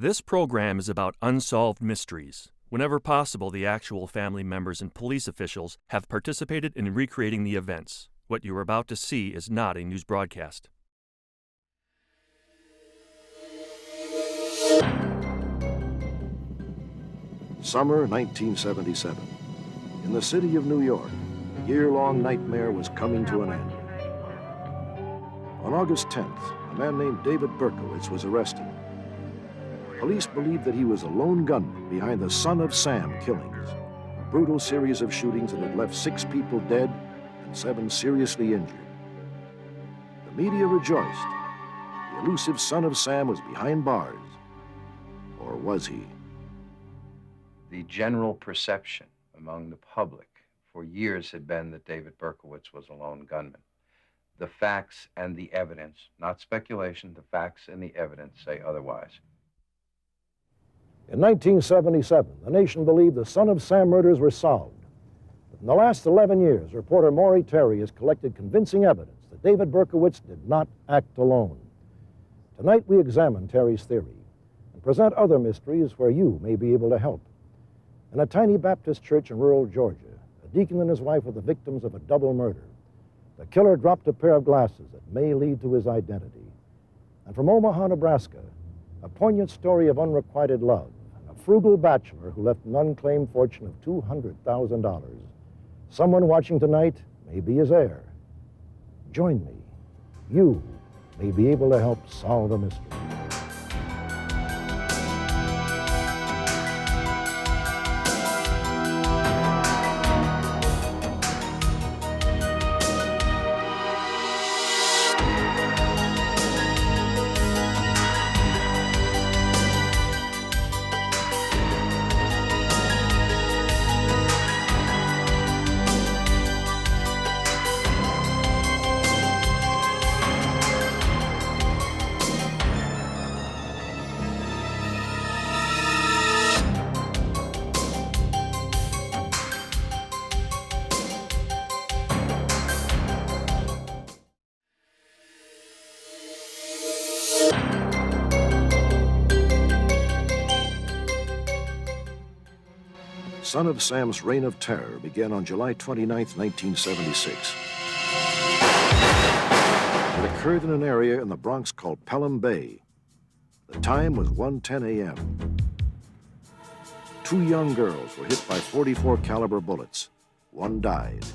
This program is about unsolved mysteries. Whenever possible, the actual family members and police officials have participated in recreating the events. What you are about to see is not a news broadcast. Summer 1977. In the city of New York, a year-long nightmare was coming to an end. On August 10th, a man named David Berkowitz was arrested. Police believed that he was a lone gunman behind the Son of Sam killings, a brutal series of shootings that had left 6 people dead and 7 seriously injured. The media rejoiced. The elusive Son of Sam was behind bars. Or was he? The general perception among the public for years had been that David Berkowitz was a lone gunman. The facts and the evidence, not speculation, the facts and the evidence say otherwise. In 1977, the nation believed the Son of Sam murders were solved. But in the last 11 years, reporter Maury Terry has collected convincing evidence that David Berkowitz did not act alone. Tonight, we examine Terry's theory and present other mysteries where you may be able to help. In a tiny Baptist church in rural Georgia, a deacon and his wife were the victims of a double murder. The killer dropped a pair of glasses that may lead to his identity. And from Omaha, Nebraska, a poignant story of unrequited love. A frugal bachelor who left an unclaimed fortune of $200,000. Someone watching tonight may be his heir. Join me. You may be able to help solve the mystery. Son of Sam's reign of terror began on July 29, 1976. It occurred in an area in the Bronx called Pelham Bay. The time was 1:10 a.m. 2 young girls were hit by .44 caliber bullets. One died.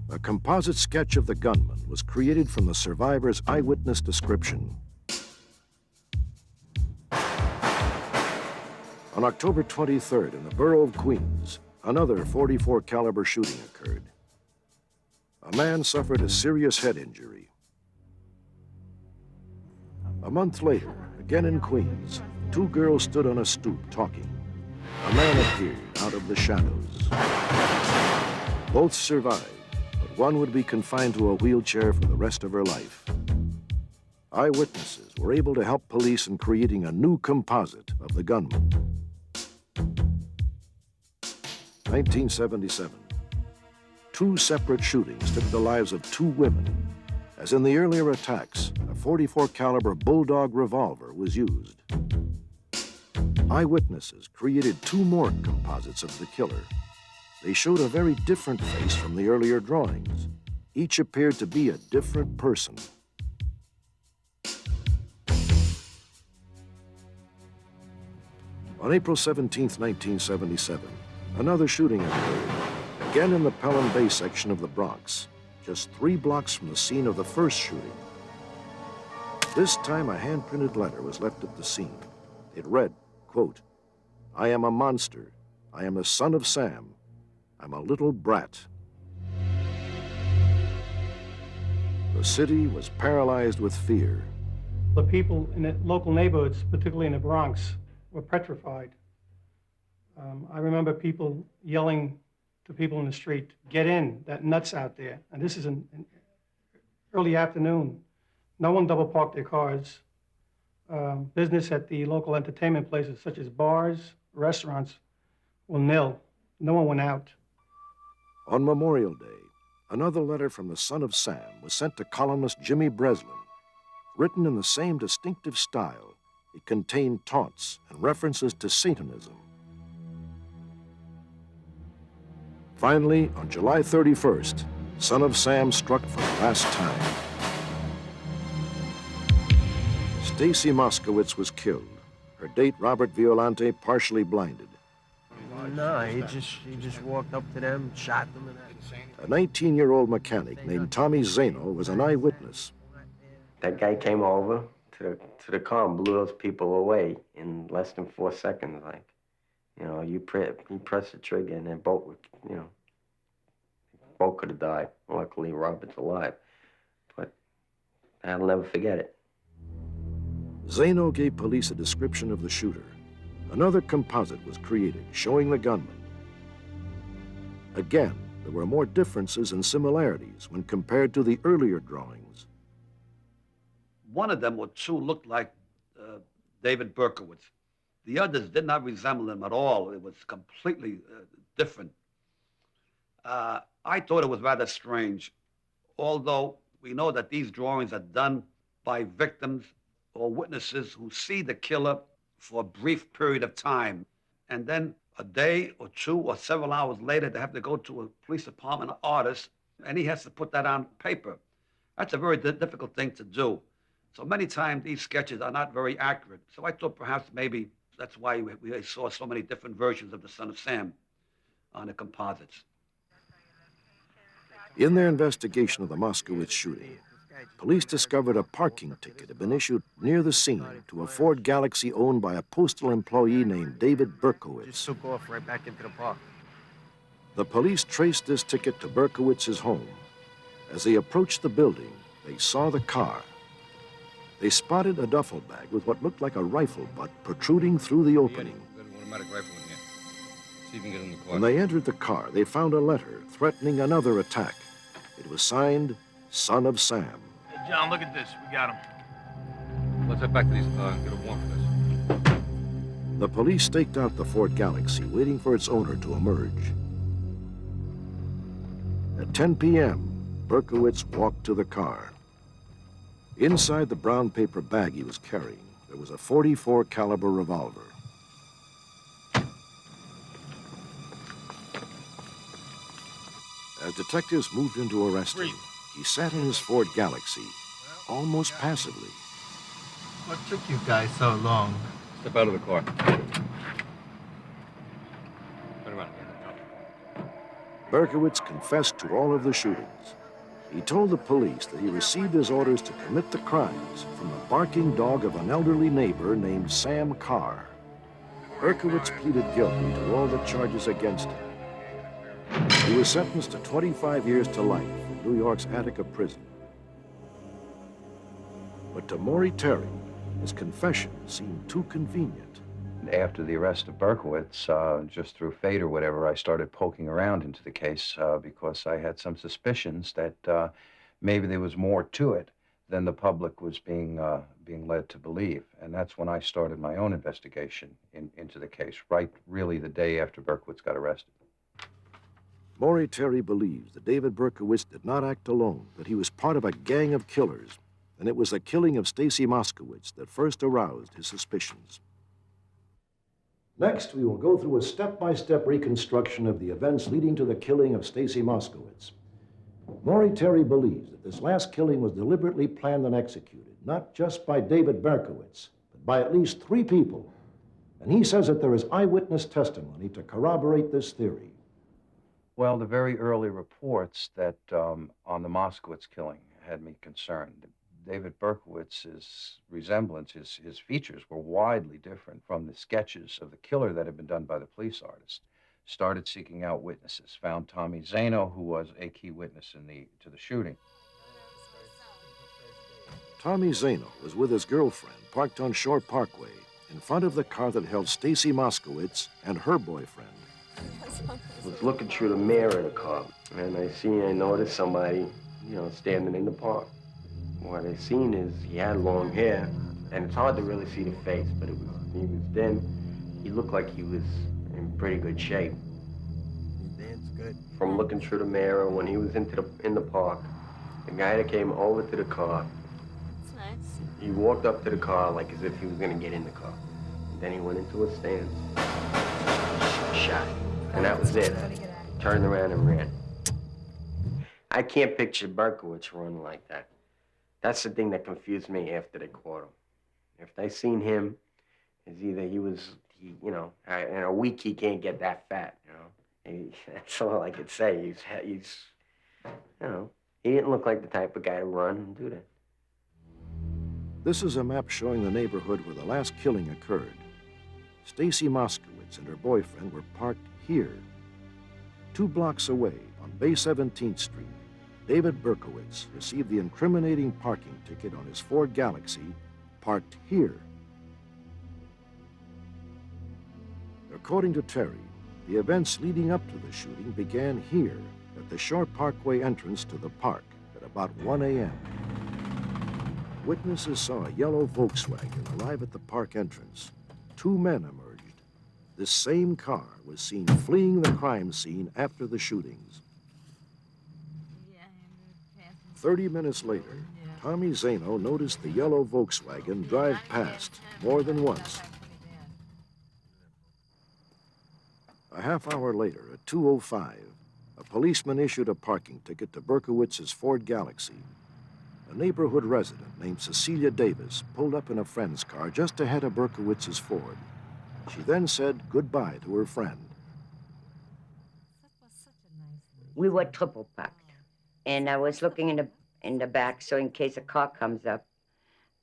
A composite sketch of the gunman was created from the survivor's eyewitness description. On October 23rd, in the borough of Queens, another .44 caliber shooting occurred. A man suffered a serious head injury. A month later, again in Queens, 2 girls stood on a stoop talking. A man appeared out of the shadows. Both survived, but one would be confined to a wheelchair for the rest of her life. Eyewitnesses were able to help police in creating a new composite of the gunman. 1977. 2 separate shootings took the lives of 2 women. As in the earlier attacks, a .44 caliber bulldog revolver was used. Eyewitnesses created 2 more composites of the killer. They showed a very different face from the earlier drawings. Each appeared to be a different person. On April 17, 1977, another shooting occurred, again in the Pelham Bay section of the Bronx, just 3 blocks from the scene of the first shooting. This time, a hand-printed letter was left at the scene. It read, quote, "I am a monster. I am the Son of Sam. I'm a little brat." The city was paralyzed with fear. The people in the local neighborhoods, particularly in the Bronx, were petrified. I remember people yelling to people in the street, "Get in, that nut's out there." And this is in early afternoon. No one double parked their cars. Business at the local entertainment places, such as bars, restaurants, were nil. No one went out. On Memorial Day, another letter from the Son of Sam was sent to columnist Jimmy Breslin. Written in the same distinctive style, It contained taunts and references to Satanism. Finally, on July 31st, Son of Sam struck for the last time. Stacy Moskowitz was killed. Her date, Robert Violante, partially blinded. No, he just walked up to them, shot them, and A 19-year-old mechanic named Tommy Zano was an eyewitness. that guy came over to the car and blew those people away in less than 4 seconds. Like, you know, you press the trigger and then both would, you know, both could have died. Luckily, Robert's alive, but I'll never forget it. Zano gave police a description of the shooter. Another composite was created showing the gunman. Again, there were more differences and similarities when compared to the earlier drawings. One of them or two looked like David Berkowitz. The others did not resemble him at all. It was completely different. I thought it was rather strange, although we know that these drawings are done by victims or witnesses who see the killer for a brief period of time, and then a day or two or several hours later, they have to go to a police department artist, and he has to put that on paper. That's a very difficult thing to do. So many times these sketches are not very accurate. So I thought perhaps maybe that's why we saw so many different versions of the Son of Sam on the composites. In their investigation of the Moskowitz shooting, police discovered a parking ticket had been issued near the scene to a Ford Galaxy owned by a postal employee named David Berkowitz. Just took off right back into the park. The police traced this ticket to Berkowitz's home. As they approached the building, they saw the car. They spotted a duffel bag with what looked like a rifle butt protruding through the opening. Automatic rifle in here. See if you can get in the car. When they entered the car, they found a letter threatening another attack. It was signed, Son of Sam. Hey, John, look at this. We got him. Let's head back to these, get a warrant for this. The police staked out the Ford Galaxy, waiting for its owner to emerge. At 10 p.m., Berkowitz walked to the car. Inside the brown paper bag he was carrying, there was a .44 caliber revolver. As detectives moved in to arrest him, he sat in his Ford Galaxy, almost passively. What took you guys so long? Step out of the car. Turn around. Berkowitz confessed to all of the shootings. He told the police that he received his orders to commit the crimes from the barking dog of an elderly neighbor named Sam Carr. Berkowitz pleaded guilty to all the charges against him. He was sentenced to 25 years to life in New York's Attica prison. But to Maury Terry, his confession seemed too convenient. After the arrest of Berkowitz, just through fate or whatever, I started poking around into the case because I had some suspicions that maybe there was more to it than the public was being led to believe. And that's when I started my own investigation into the case, right really the day after Berkowitz got arrested. Maury Terry believes that David Berkowitz did not act alone, that he was part of a gang of killers, and it was the killing of Stacy Moskowitz that first aroused his suspicions. Next, we will go through a step-by-step reconstruction of the events leading to the killing of Stacy Moskowitz. Maury Terry believes that this last killing was deliberately planned and executed, not just by David Berkowitz, but by at least 3 people. And he says that there is eyewitness testimony to corroborate this theory. Well, the very early reports that on the Moskowitz killing had me concerned. David Berkowitz's resemblance, his features were widely different from the sketches of the killer that had been done by the police artist. Started seeking out witnesses, found Tommy Zano, who was a key witness to the shooting. Tommy Zano was with his girlfriend parked on Shore Parkway in front of the car that held Stacy Moskowitz and her boyfriend. I was looking through the mirror of the car, and I noticed somebody, standing in the park. What I seen is he had long hair, and it's hard to really see the face, but he was thin. He looked like he was in pretty good shape. Dan's good. From looking through the mirror when he was in the park, the guy that came over to the car, That's nice. He walked up to the car like as if he was gonna get in the car. And then he went into a stance, shot, and that was it. Turned around and ran. I can't picture Berkowitz running like that. That's the thing that confused me after they caught him. If they seen him, it's either in a week he can't get that fat, you know. That's all I could say. He's, he didn't look like the type of guy to run and do that. This is a map showing the neighborhood where the last killing occurred. Stacy Moskowitz and her boyfriend were parked here. 2 blocks away on Bay 17th Street, David Berkowitz received the incriminating parking ticket on his Ford Galaxy, parked here. According to Terry, the events leading up to the shooting began here at the Shore Parkway entrance to the park at about 1 a.m. Witnesses saw a yellow Volkswagen arrive at the park entrance. 2 men emerged. This same car was seen fleeing the crime scene after the shootings. 30 minutes later, Tommy Zano noticed the yellow Volkswagen drive past more than once. A half hour later, at 2:05, a policeman issued a parking ticket to Berkowitz's Ford Galaxy. A neighborhood resident named Cecilia Davis pulled up in a friend's car just ahead of Berkowitz's Ford. She then said goodbye to her friend. We were triple parked, and I was looking in the back, so in case a car comes up,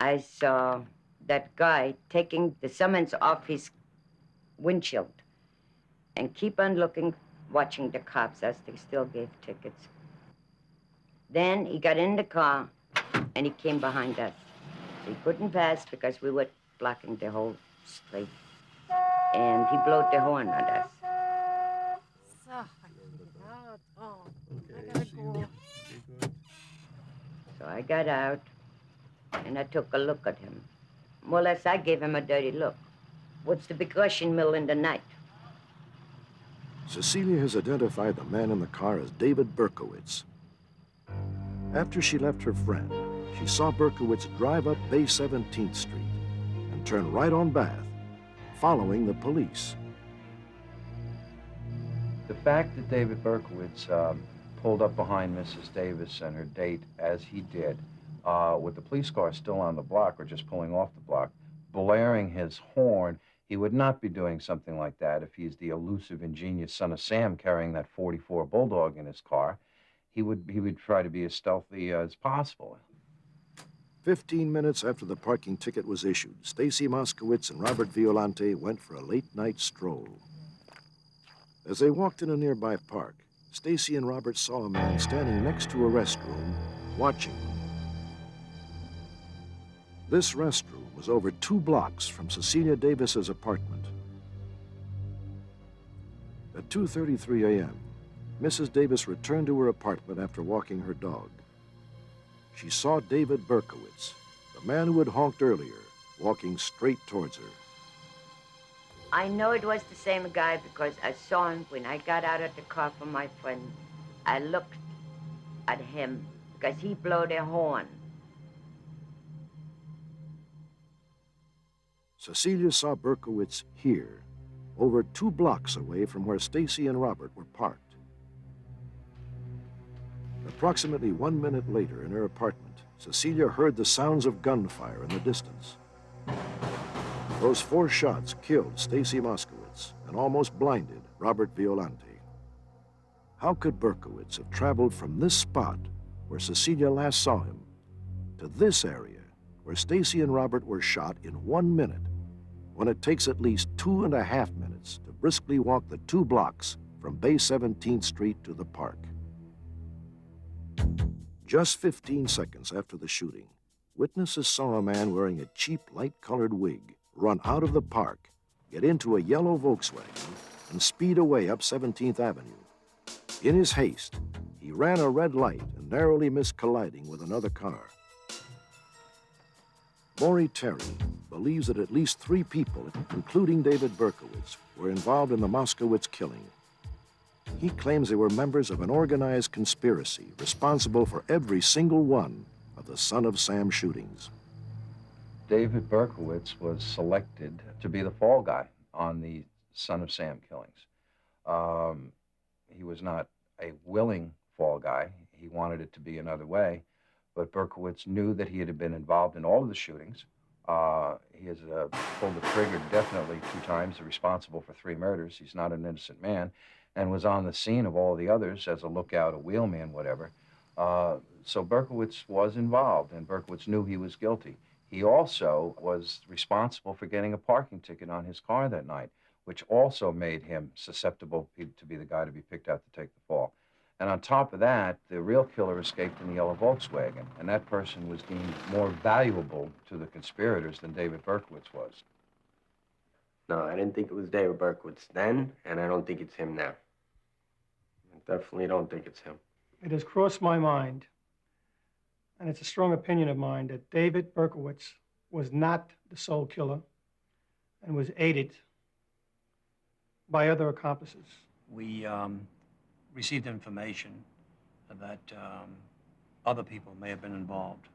I saw that guy taking the summons off his windshield and keep on looking, watching the cops as they still gave tickets. Then he got in the car, and he came behind us. He couldn't pass because we were blocking the whole street. And he blowed the horn at us. So I got out, and I took a look at him. More or less, I gave him a dirty look. What's the big Russian mill in the night? Cecilia has identified the man in the car as David Berkowitz. After she left her friend, she saw Berkowitz drive up Bay 17th Street and turn right on Bath, following the police. The fact that David Berkowitz pulled up behind Mrs. Davis and her date as he did, with the police car still on the block or just pulling off the block, blaring his horn, he would not be doing something like that if he's the elusive, ingenious son of Sam carrying that .44 Bulldog in his car. He would try to be as stealthy as possible. 15 minutes after the parking ticket was issued, Stacy Moskowitz and Robert Violante went for a late-night stroll. As they walked in a nearby park, Stacy and Robert saw a man standing next to a restroom, watching them. This restroom was over 2 blocks from Cecilia Davis's apartment. At 2:33 a.m., Mrs. Davis returned to her apartment after walking her dog. She saw David Berkowitz, the man who had honked earlier, walking straight towards her. I know it was the same guy because I saw him when I got out of the car from my friend. I looked at him because he blew the horn. Cecilia saw Berkowitz here, over 2 blocks away from where Stacy and Robert were parked. Approximately 1 minute later in her apartment, Cecilia heard the sounds of gunfire in the distance. Those 4 shots killed Stacy Moskowitz and almost blinded Robert Violante. How could Berkowitz have traveled from this spot, where Cecilia last saw him, to this area, where Stacy and Robert were shot in 1 minute, when it takes at least 2.5 minutes to briskly walk the 2 blocks from Bay 17th Street to the park? Just 15 seconds after the shooting, witnesses saw a man wearing a cheap light-colored wig run out of the park, get into a yellow Volkswagen, and speed away up 17th Avenue. In his haste, he ran a red light and narrowly missed colliding with another car. Maury Terry believes that at least 3 people, including David Berkowitz, were involved in the Moskowitz killing. He claims they were members of an organized conspiracy responsible for every single one of the Son of Sam shootings. David Berkowitz was selected to be the fall guy on the Son of Sam killings. He was not a willing fall guy. He wanted it to be another way, but Berkowitz knew that he had been involved in all of the shootings. He has pulled the trigger definitely 2 times, responsible for 3 murders. He's not an innocent man, and was on the scene of all the others as a lookout, a wheelman, whatever. So Berkowitz was involved, and Berkowitz knew he was guilty. He also was responsible for getting a parking ticket on his car that night, which also made him susceptible to be the guy to be picked out to take the fall. And on top of that, the real killer escaped in the yellow Volkswagen, and that person was deemed more valuable to the conspirators than David Berkowitz was. No, I didn't think it was David Berkowitz then, and I don't think it's him now. I definitely don't think it's him. It has crossed my mind, and it's a strong opinion of mine, that David Berkowitz was not the sole killer and was aided by other accomplices. We received information that other people may have been involved.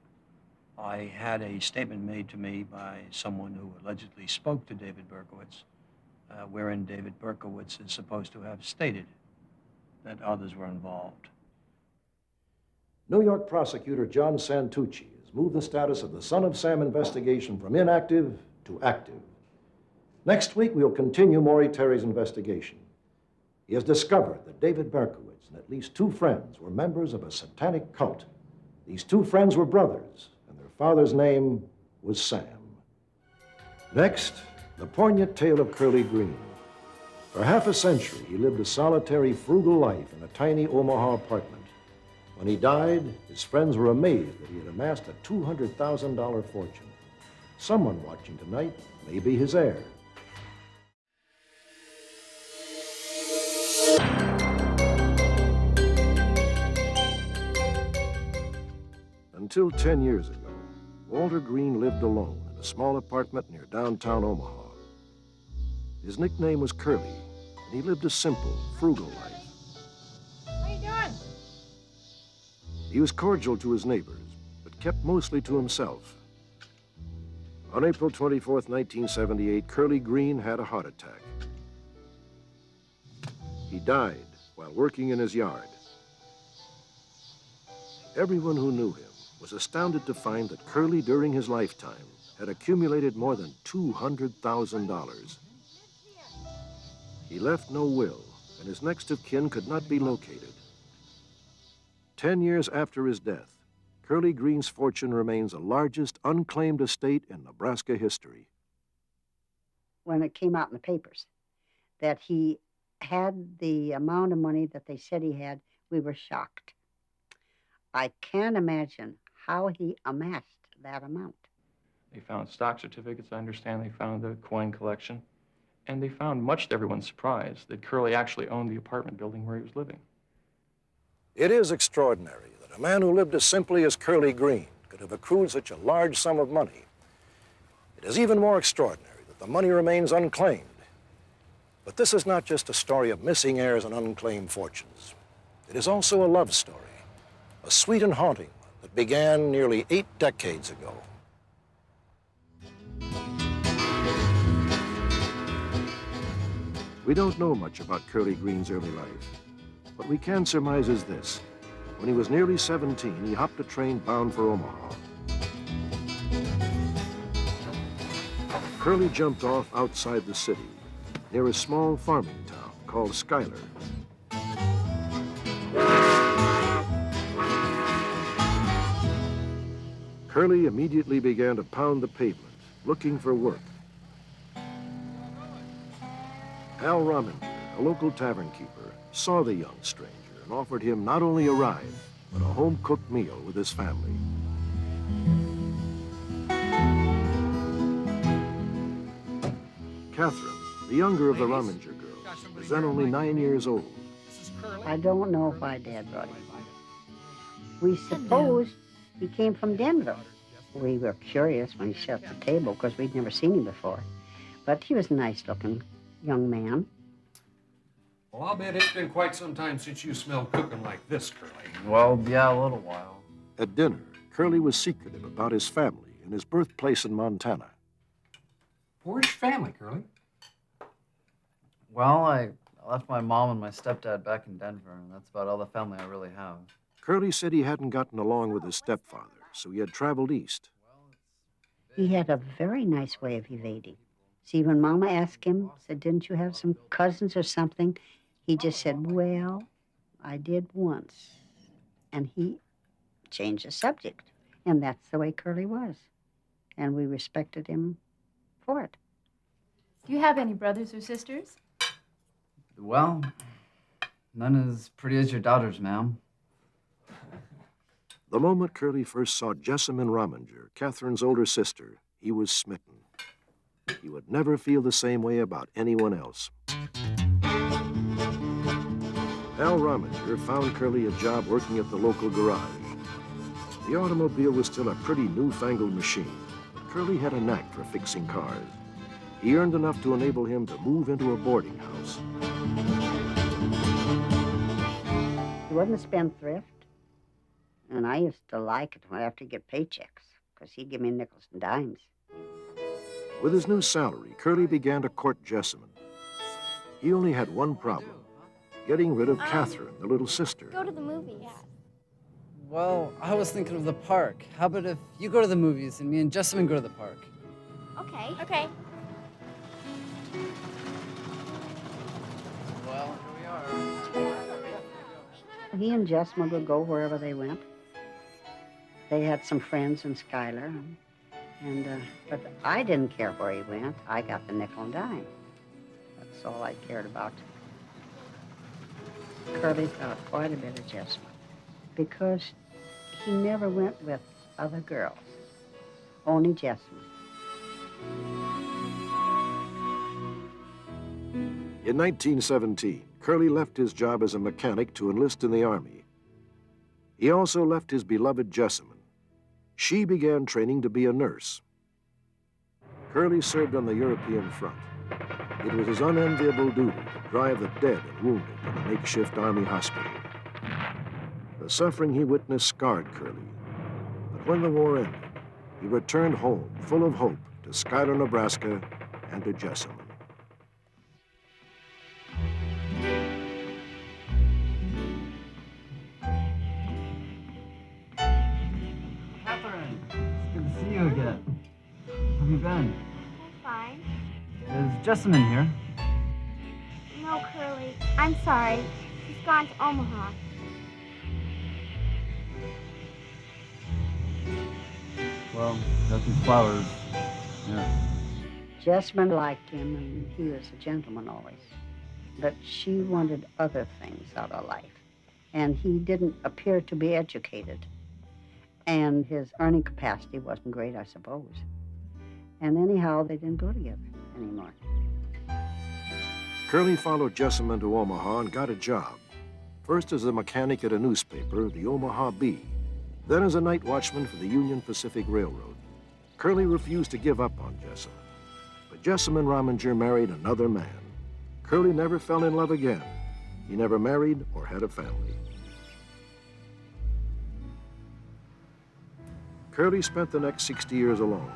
I had a statement made to me by someone who allegedly spoke to David Berkowitz, wherein David Berkowitz is supposed to have stated that others were involved. New York prosecutor John Santucci has moved the status of the Son of Sam investigation from inactive to active. Next week, we'll continue Maury Terry's investigation. He has discovered that David Berkowitz and at least 2 friends were members of a satanic cult. These 2 friends were brothers, and their father's name was Sam. Next, the poignant tale of Curly Green. For half a century, he lived a solitary, frugal life in a tiny Omaha apartment. When he died, his friends were amazed that he had amassed a $200,000 fortune. Someone watching tonight may be his heir. Until 10 years ago, Walter Green lived alone in a small apartment near downtown Omaha. His nickname was Curly, and he lived a simple, frugal life. How you doing? He was cordial to his neighbors, but kept mostly to himself. On April 24th, 1978, Curly Green had a heart attack. He died while working in his yard. Everyone who knew him was astounded to find that Curly, during his lifetime, had accumulated more than $200,000. He left no will, and his next of kin could not be located. 10 years after his death, Curly Green's fortune remains the largest unclaimed estate in Nebraska history. When it came out in the papers that he had the amount of money that they said he had, we were shocked. I can't imagine how he amassed that amount. They found stock certificates, I understand. They found the coin collection. And they found, much to everyone's surprise, that Curly actually owned the apartment building where he was living. It is extraordinary that a man who lived as simply as Curly Green could have accrued such a large sum of money. It is even more extraordinary that the money remains unclaimed. But this is not just a story of missing heirs and unclaimed fortunes. It is also a love story, a sweet and haunting one that began nearly 8 decades ago. We don't know much about Curly Green's early life. What we can surmise is this. When he was nearly 17, he hopped a train bound for Omaha. Curly jumped off outside the city, near a small farming town called Schuyler. Curly immediately began to pound the pavement, looking for work. Al Rominger, a local tavern keeper, saw the young stranger and offered him not only a ride, but a home-cooked meal with his family. Catherine, the younger of the Rominger girls, was then only 9 years old. I don't know why Dad brought him. We supposed he came from Denver. We were curious when he sat at the table because we'd never seen him before. But he was a nice-looking young man. Well, I'll bet it's been quite some time since you smelled cooking like this, Curly. Well, yeah, a little while. At dinner, Curly was secretive about his family, in his birthplace in Montana. Where's your family, Curly? Well, I left my mom and my stepdad back in Denver, and that's about all the family I really have. Curly said he hadn't gotten along with his stepfather, so he had traveled east. He had a very nice way of evading. See, when Mama asked him, said, didn't you have some cousins or something? He just said, well, I did once. And he changed the subject. And that's the way Curly was. And we respected him for it. Do you have any brothers or sisters? Well, none as pretty as your daughters, ma'am. The moment Curly first saw Jessamine Rominger, Catherine's older sister, he was smitten. He would never feel the same way about anyone else. Al Rominger found Curly a job working at the local garage. The automobile was still a pretty newfangled machine, but Curly had a knack for fixing cars. He earned enough to enable him to move into a boarding house. He wasn't a spendthrift. And I used to like it when I have to get paychecks, because he'd give me nickels and dimes. With his new salary, Curly began to court Jessamine. He only had one problem, getting rid of Catherine, the little sister. Go to the movie, yeah. Well, I was thinking of the park. How about if you go to the movies and me and Jessamine go to the park? Okay. Okay. Well, here we are. He and Jessamine would go wherever they went. They had some friends in Schuyler, but I didn't care where he went. I got the nickel and dime. That's all I cared about. Curly thought quite a bit of Jessamine because he never went with other girls, only Jessamine. In 1917, Curly left his job as a mechanic to enlist in the Army. He also left his beloved Jessamine. She began training to be a nurse. Curly served on the European front. It was his unenviable duty to drive the dead and wounded to the makeshift Army hospital. The suffering he witnessed scarred Curly. But when the war ended, he returned home full of hope to Schuyler, Nebraska, and to Jessamine. Catherine, it's good to see you again. How have you been? I'm fine. Is Jessamine here? No, Curly. I'm sorry. She's gone to Omaha. Well, got these flowers. Yeah. Jessamine liked him, and he was a gentleman always. But she wanted other things out of life, and he didn't appear to be educated. And his earning capacity wasn't great, I suppose. And anyhow, they didn't go together anymore. Curly followed Jessamine to Omaha and got a job. First as a mechanic at a newspaper, the Omaha Bee, then as a night watchman for the Union Pacific Railroad. Curly refused to give up on Jessamine. But Jessamine Rominger married another man. Curly never fell in love again. He never married or had a family. Curly spent the next 60 years alone.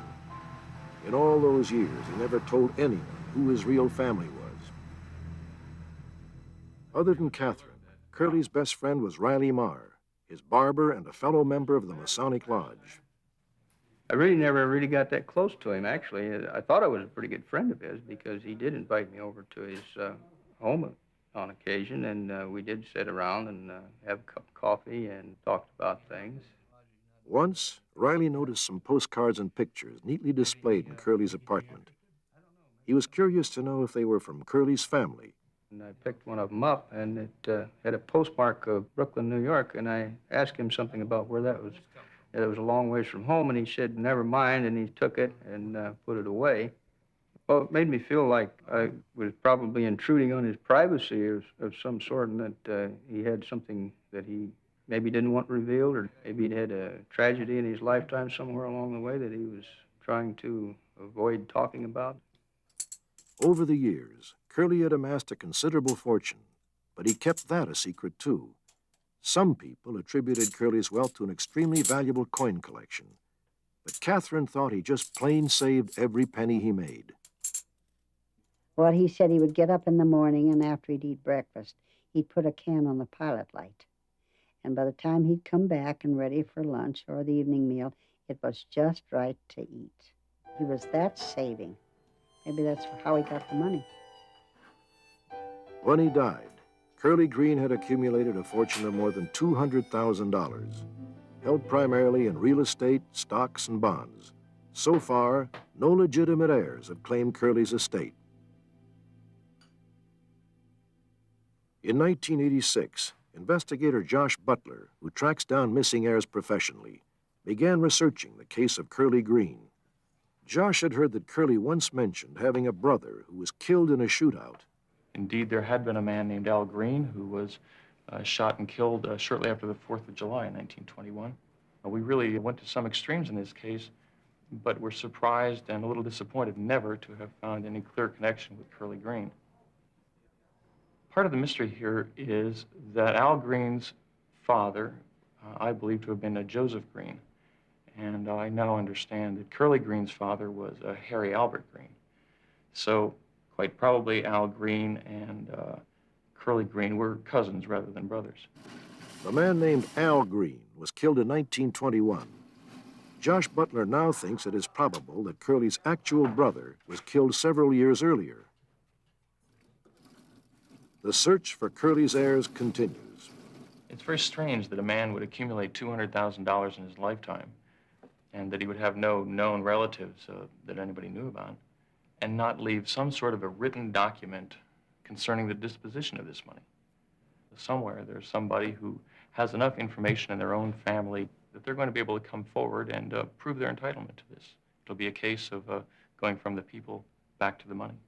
In all those years, he never told anyone who his real family was. Other than Catherine, Curly's best friend was Riley Marr, his barber and a fellow member of the Masonic Lodge. I really never really got that close to him, actually. I thought I was a pretty good friend of his because he did invite me over to his home on occasion, and we did sit around and have a cup of coffee and talked about things. Once, Riley noticed some postcards and pictures neatly displayed in Curly's apartment. He was curious to know if they were from Curly's family. And I picked one of them up, and it had a postmark of Brooklyn, New York, and I asked him something about where that was. It was a long ways from home, and he said, never mind, and he took it and put it away. Well, it made me feel like I was probably intruding on his privacy of some sort, and that he had something that he maybe didn't want revealed, or maybe he'd had a tragedy in his lifetime somewhere along the way that he was trying to avoid talking about. Over the years, Curly had amassed a considerable fortune, but he kept that a secret, too. Some people attributed Curly's wealth to an extremely valuable coin collection. but Catherine thought he just plain saved every penny he made. Well, he said he would get up in the morning, and after he'd eat breakfast, he'd put a can on the pilot light. And by the time he'd come back and ready for lunch or the evening meal, it was just right to eat. He was that saving. Maybe that's how he got the money. When he died, Curly Green had accumulated a fortune of more than $200,000, held primarily in real estate, stocks, and bonds. So far, no legitimate heirs have claimed Curly's estate. In 1986, investigator Josh Butler, who tracks down missing heirs professionally, began researching the case of Curly Green. Josh had heard that Curly once mentioned having a brother who was killed in a shootout. Indeed, there had been a man named Al Green who was shot and killed shortly after the 4th of July in 1921. We really went to some extremes in this case, but were surprised and a little disappointed never to have found any clear connection with Curly Green. Part of the mystery here is that Al Green's father, I believe to have been a Joseph Green, and I now understand that Curly Green's father was Harry Albert Green. So quite probably Al Green and Curly Green were cousins rather than brothers. The man named Al Green was killed in 1921. Josh Butler now thinks it is probable that Curly's actual brother was killed several years earlier. The search for Curly's heirs continues. It's very strange that a man would accumulate $200,000 in his lifetime and that he would have no known relatives that anybody knew about and not leave some sort of a written document concerning the disposition of this money. Somewhere there's somebody who has enough information in their own family that they're going to be able to come forward and prove their entitlement to this. It'll be a case of going from the people back to the money.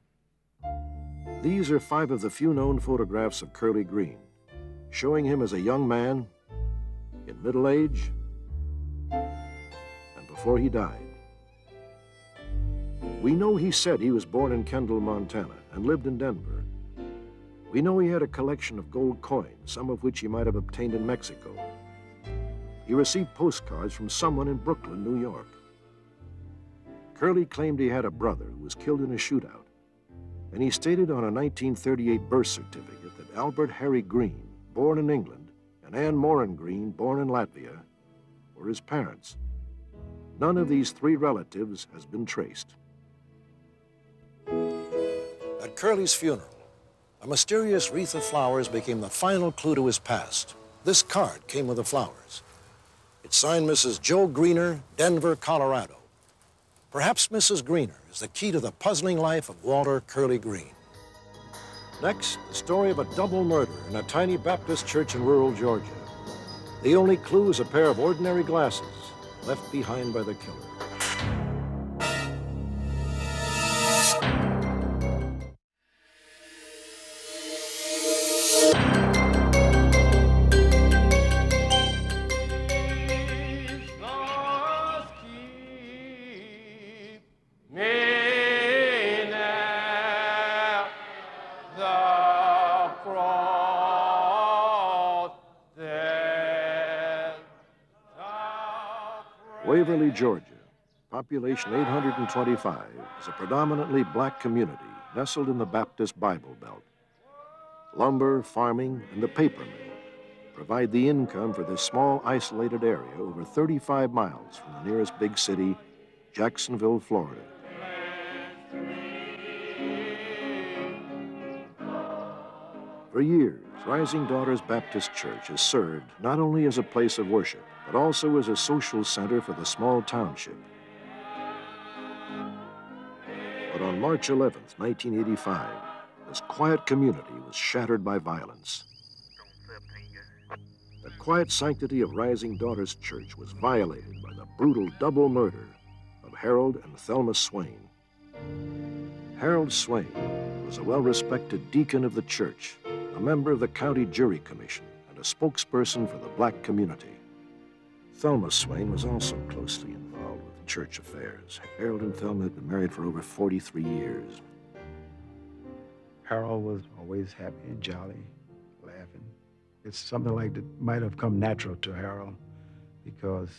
These are 5 of the few known photographs of Curly Green, showing him as a young man, in middle age, and before he died. We know he said he was born in Kendall, Montana, and lived in Denver. We know he had a collection of gold coins, some of which he might have obtained in Mexico. He received postcards from someone in Brooklyn, New York. Curly claimed he had a brother who was killed in a shootout, and he stated on a 1938 birth certificate that Albert Harry Green, born in England, and Anne Morin Green, born in Latvia, were his parents. None of these 3 relatives has been traced. At Curly's funeral, a mysterious wreath of flowers became the final clue to his past. This card came with the flowers. It signed Mrs. Joe Greener, Denver, Colorado. Perhaps Mrs. Greener is the key to the puzzling life of Walter Curly Green. Next, the story of a double murder in a tiny Baptist church in rural Georgia. The only clue is a pair of ordinary glasses left behind by the killer. Waverly, Georgia, population 825, is a predominantly black community nestled in the Baptist Bible Belt. Lumber, farming, and the paper mill provide the income for this small, isolated area over 35 miles from the nearest big city, Jacksonville, Florida. For years, Rising Daughters Baptist Church has served not only as a place of worship, but also as a social center for the small township. But on March 11th, 1985, this quiet community was shattered by violence. The quiet sanctity of Rising Daughters Church was violated by the brutal double murder of Harold and Thelma Swain. Harold Swain was a well-respected deacon of the church, a member of the county jury commission, and a spokesperson for the black community. Thelma Swain was also closely involved with church affairs. Harold and Thelma had been married for over 43 years. Harold was always happy and jolly, laughing. It's something like that might have come natural to Harold because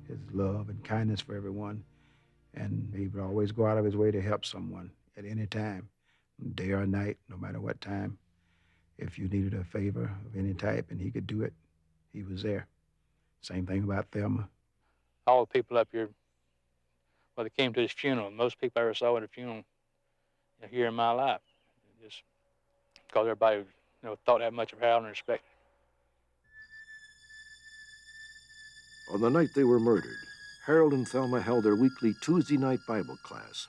his love and kindness for everyone. And he would always go out of his way to help someone at any time, day or night, no matter what time. If you needed a favor of any type and he could do it, he was there. Same thing about Thelma. All the people up here, well, they came to his funeral. Most people I ever saw at a funeral here in my life, just because everybody thought that much of Harold and respected him. On the night they were murdered, Harold and Thelma held their weekly Tuesday night Bible class.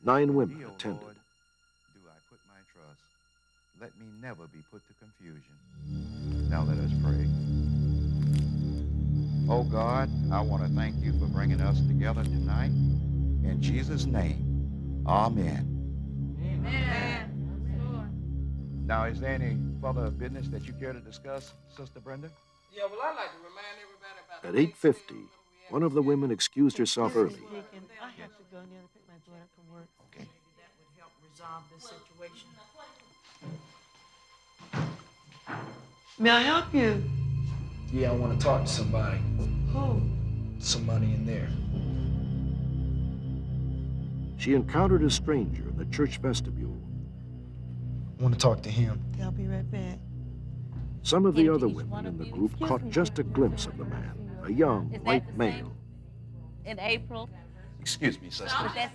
9 women attended. Lord, do I put my trust. Let me never be put to confusion. Now let us pray. Oh God, I want to thank you for bringing us together tonight. In Jesus' name, amen. Amen. Now, is there any further business that you care to discuss, Sister Brenda? Yeah, well, I'd like to remind everybody about At 8:50, one of the women excused herself early. I have to go now to pick my daughter up from work. Okay. That would help resolve this situation. May I help you? Yeah, I want to talk to somebody. Who? Somebody in there. She encountered a stranger in the church vestibule. I want to talk to him. I'll be right back. Some of the other women in the group caught just a glimpse of the man, a young white male. In April. Excuse me, sister. But that's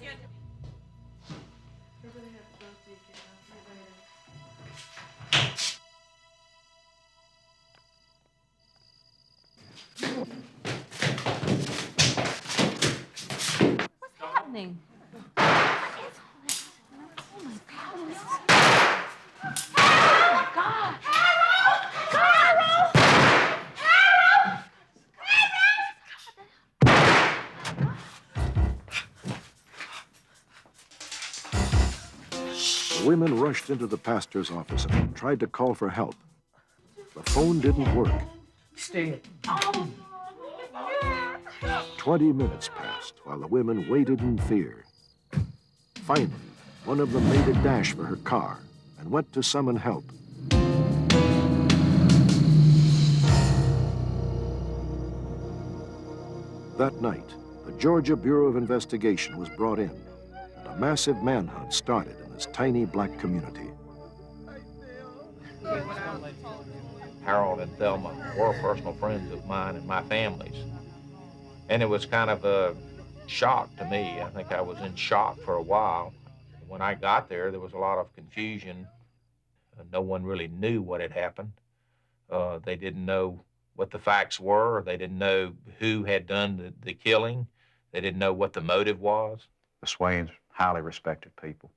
what's happening? Oh my goodness. Oh my God. The women rushed into the pastor's office and tried to call for help. The phone didn't work. Stay. 20 minutes passed while the women waited in fear. Finally, one of them made a dash for her car and went to summon help. That night, the Georgia Bureau of Investigation was brought in, and a massive manhunt started in this tiny black community. Harold and Thelma were personal friends of mine and my family's. And it was kind of a shock to me. I think I was in shock for a while. When I got there, there was a lot of confusion. No one really knew what had happened. They didn't know what the facts were. They didn't know who had done the killing. They didn't know what the motive was. The Swains, highly respected people,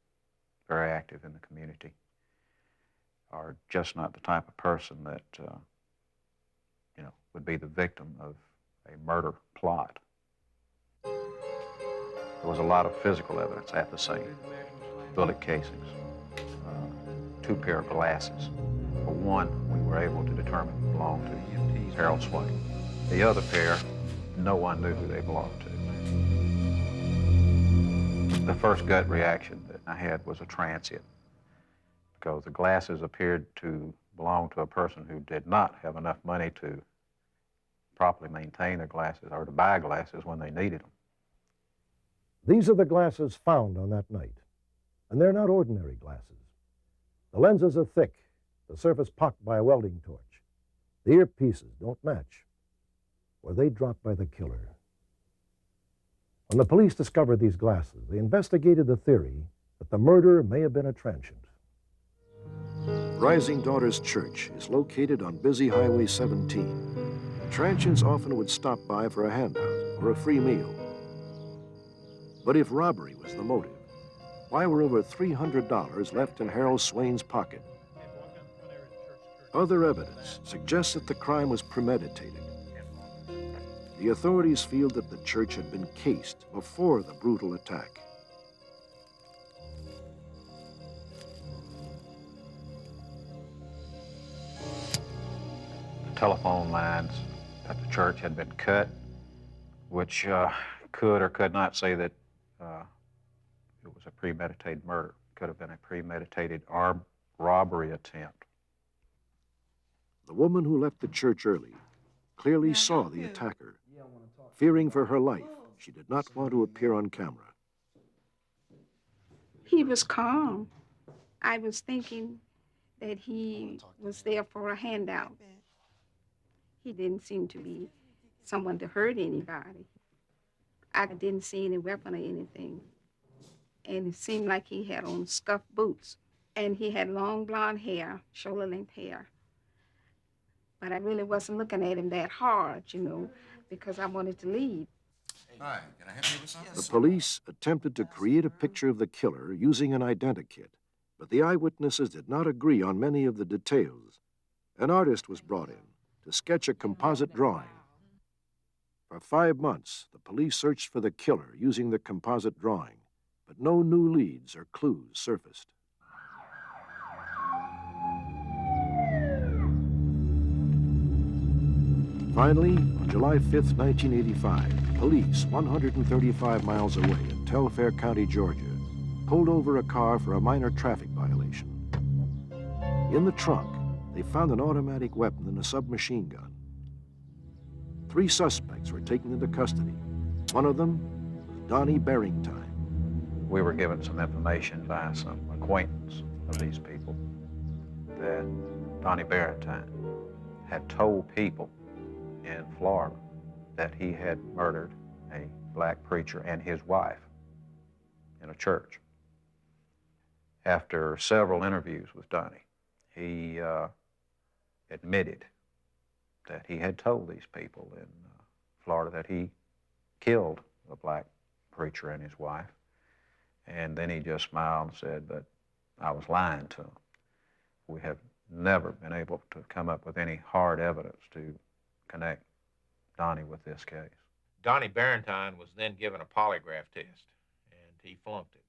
very active in the community, are just not the type of person that, would be the victim of a murder plot. There was a lot of physical evidence at the scene. Bullet casings, 2 pair of glasses. For one, we were able to determine belonged to Harold Swain. The other pair, no one knew who they belonged to. The first gut reaction that I had was a transient, because the glasses appeared to belong to a person who did not have enough money to properly maintain their glasses or to buy glasses when they needed them. These are the glasses found on that night, and they're not ordinary glasses. The lenses are thick, the surface pocked by a welding torch. The earpieces don't match. Were they dropped by the killer? When the police discovered these glasses, they investigated the theory that the murderer may have been a transient. Rising Daughters Church is located on busy Highway 17. Transients often would stop by for a handout or a free meal. But if robbery was the motive, why were over $300 left in Harold Swain's pocket? Other evidence suggests that the crime was premeditated. The authorities feel that the church had been cased before the brutal attack. The telephone lines at the church had been cut, which could or could not say that it was a premeditated murder. It could have been a premeditated armed robbery attempt. The woman who left the church early clearly saw the attacker. Fearing for her life, she did not want to appear on camera. He was calm. I was thinking that he was there for a handout. He didn't seem to be someone to hurt anybody. I didn't see any weapon or anything. And it seemed like he had on scuffed boots. And he had long blonde hair, shoulder-length hair. But I really wasn't looking at him that hard, you know, because I wanted to leave. Hi, can I help you with something? The police attempted to create a picture of the killer using an identikit, but the eyewitnesses did not agree on many of the details. An artist was brought in to sketch a composite drawing. For 5 months, the police searched for the killer using the composite drawing, but no new leads or clues surfaced. Finally, on July 5th, 1985, police 135 miles away in Telfair County, Georgia, pulled over a car for a minor traffic violation. In the trunk, they found an automatic weapon and a submachine gun. 3 suspects were taken into custody. One of them was Donnie Barrington. We were given some information by some acquaintance of these people that Donnie Barrington had told people in Florida that he had murdered a black preacher and his wife in a church. After several interviews with Donnie, he admitted that he had told these people in Florida that he killed a black preacher and his wife. And then he just smiled and said, but I was lying to him. We have never been able to come up with any hard evidence to connect Donnie with this case. Donnie Barrington was then given a polygraph test, and he flunked it.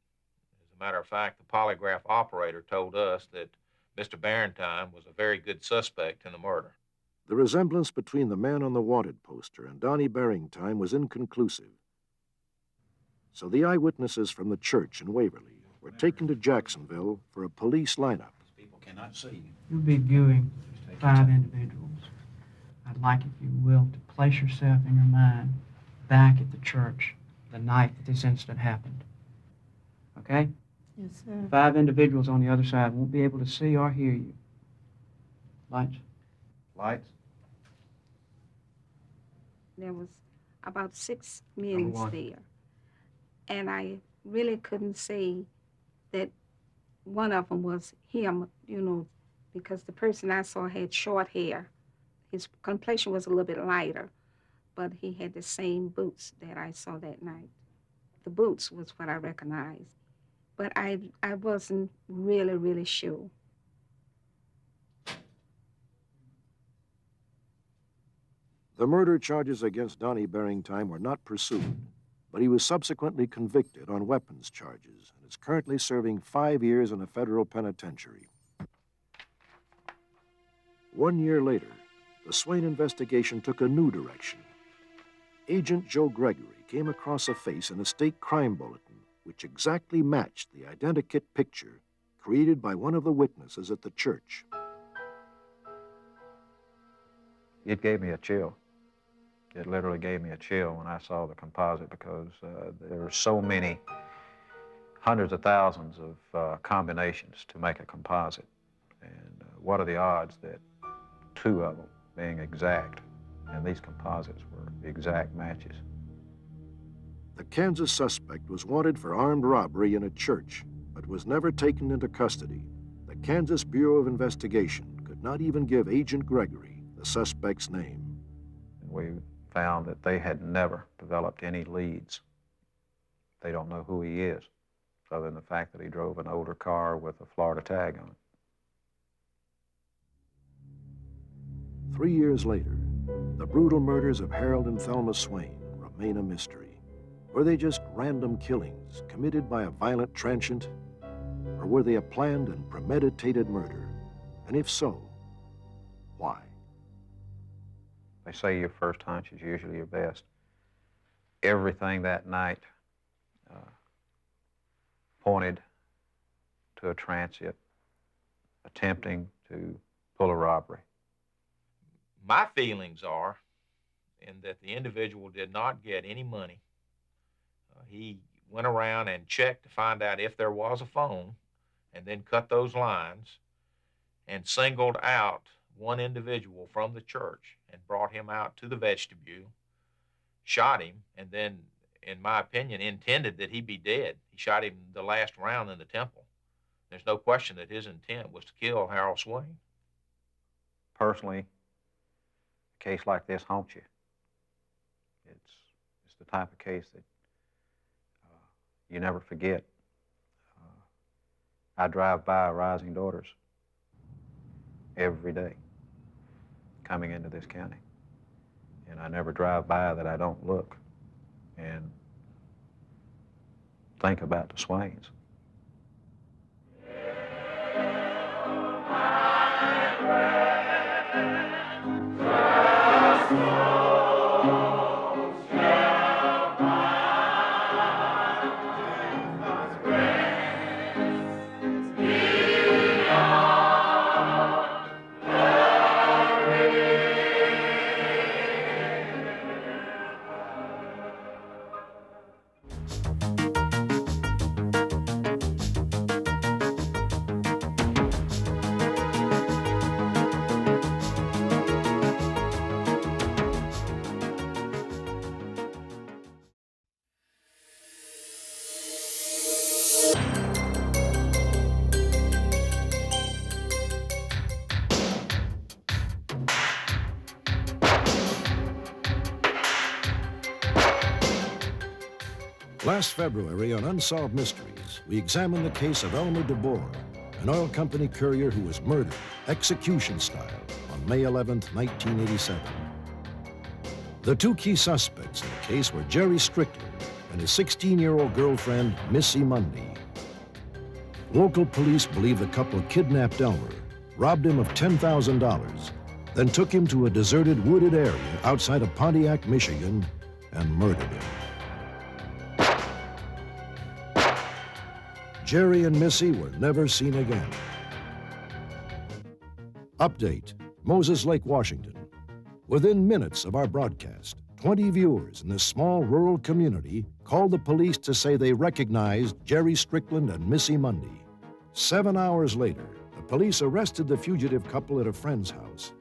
As a matter of fact, the polygraph operator told us that Mr. Barrington was a very good suspect in the murder. The resemblance between the man on the wanted poster and Donnie Barrington was inconclusive. So the eyewitnesses from the church in Waverly were taken to Jacksonville for a police lineup. People cannot see you. You'll be viewing 5 individuals. I'd like, if you will, to place yourself in your mind back at the church the night that this incident happened. Okay? Yes, sir. 5 individuals on the other side won't be able to see or hear you. Lights? Lights? There was about 6 Number men 1. there. And I really couldn't say that one of them was him, you know, because the person I saw had short hair. His complexion was a little bit lighter, but he had the same boots that I saw that night. The boots was what I recognized. But I wasn't really sure. The murder charges against Donnie Barrington were not pursued, but he was subsequently convicted on weapons charges and is currently serving 5 years in a federal penitentiary. 1 year later, the Swain investigation took a new direction. Agent Joe Gregory came across a face in a state crime bulletin which exactly matched the identikit picture created by one of the witnesses at the church. It gave me a chill. It literally gave me a chill when I saw the composite because there are so many, hundreds of thousands of combinations to make a composite. And what are the odds that 2 of them being exact, and these composites were exact matches? The Kansas suspect was wanted for armed robbery in a church, but was never taken into custody. The Kansas Bureau of Investigation could not even give Agent Gregory the suspect's name. And we found that they had never developed any leads. They don't know who he is, other than the fact that he drove an older car with a Florida tag on it. 3 years later, the brutal murders of Harold and Thelma Swain remain a mystery. Were they just random killings committed by a violent transient? Or were they a planned and premeditated murder? And if so, why? They say your first hunch is usually your best. Everything that night pointed to a transient attempting to pull a robbery. My feelings are in that the individual did not get any money. He went around and checked to find out if there was a phone, and then cut those lines and singled out one individual from the church and brought him out to the vestibule, shot him, and then, in my opinion, intended that he be dead. He shot him the last round in the temple. There's no question that his intent was to kill Harold Swain. Personally, a case like this haunts you. It's the type of case that you never forget. I drive by Rising Daughters every day coming into this county, and I never drive by that I don't look and think about the Swains. Last February on Unsolved Mysteries, we examined the case of Elmer DeBoer, an oil company courier who was murdered, execution style, on May 11, 1987. The two key suspects in the case were Jerry Strickland and his 16-year-old girlfriend, Missy Mundy. Local police believe the couple kidnapped Elmer, robbed him of $10,000, then took him to a deserted wooded area outside of Pontiac, Michigan, and murdered him. Jerry and Missy were never seen again. Update, Moses Lake, Washington. Within minutes of our broadcast, 20 viewers in this small rural community called the police to say they recognized Jerry Strickland and Missy Mundy. 7 hours later, the police arrested the fugitive couple at a friend's house.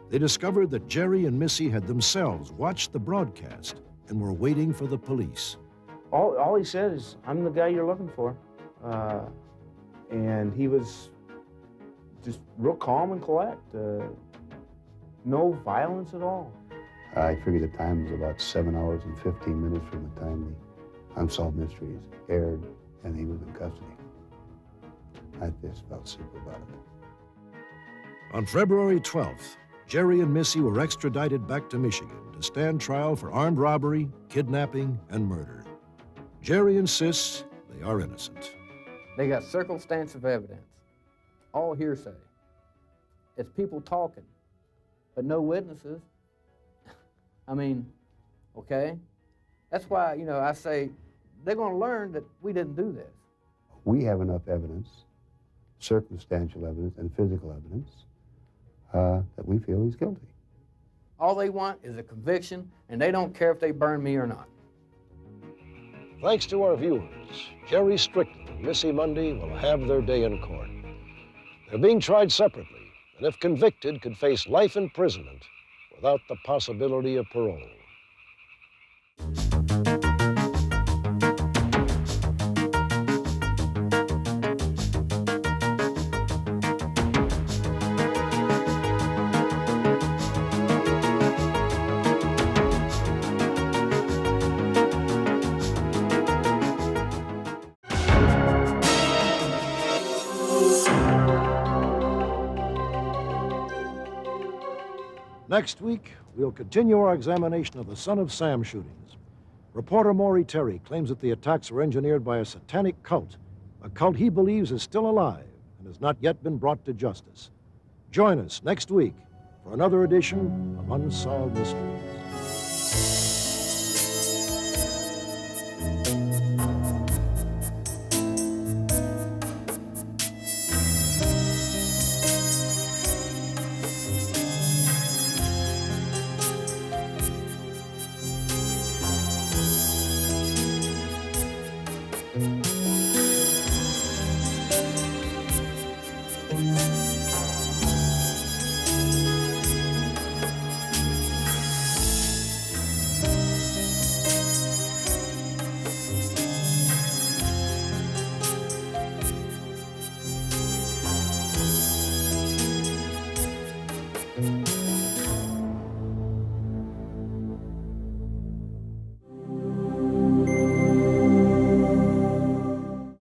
They discovered that Jerry and Missy had themselves watched the broadcast and were waiting for the police. All he said is, "I'm the guy you're looking for." And he was just real calm and collect. No violence at all. I figured the time was about 7 hours and 15 minutes from the time the Unsolved Mysteries aired and he was in custody. I just felt super about it. On February 12th, Jerry and Missy were extradited back to Michigan to stand trial for armed robbery, kidnapping, and murder. Jerry insists they are innocent. They got circumstantial evidence, all hearsay. It's people talking, but no witnesses. I mean, okay? That's why, I say they're going to learn that we didn't do this. We have enough evidence, circumstantial evidence and physical evidence, that we feel he's guilty. All they want is a conviction, and they don't care if they burn me or not. Thanks to our viewers, Jerry Strickland and Missy Mundy will have their day in court. They're being tried separately, and if convicted, could face life imprisonment without the possibility of parole. Next week, we'll continue our examination of the Son of Sam shootings. Reporter Maury Terry claims that the attacks were engineered by a satanic cult, a cult he believes is still alive and has not yet been brought to justice. Join us next week for another edition of Unsolved Mysteries.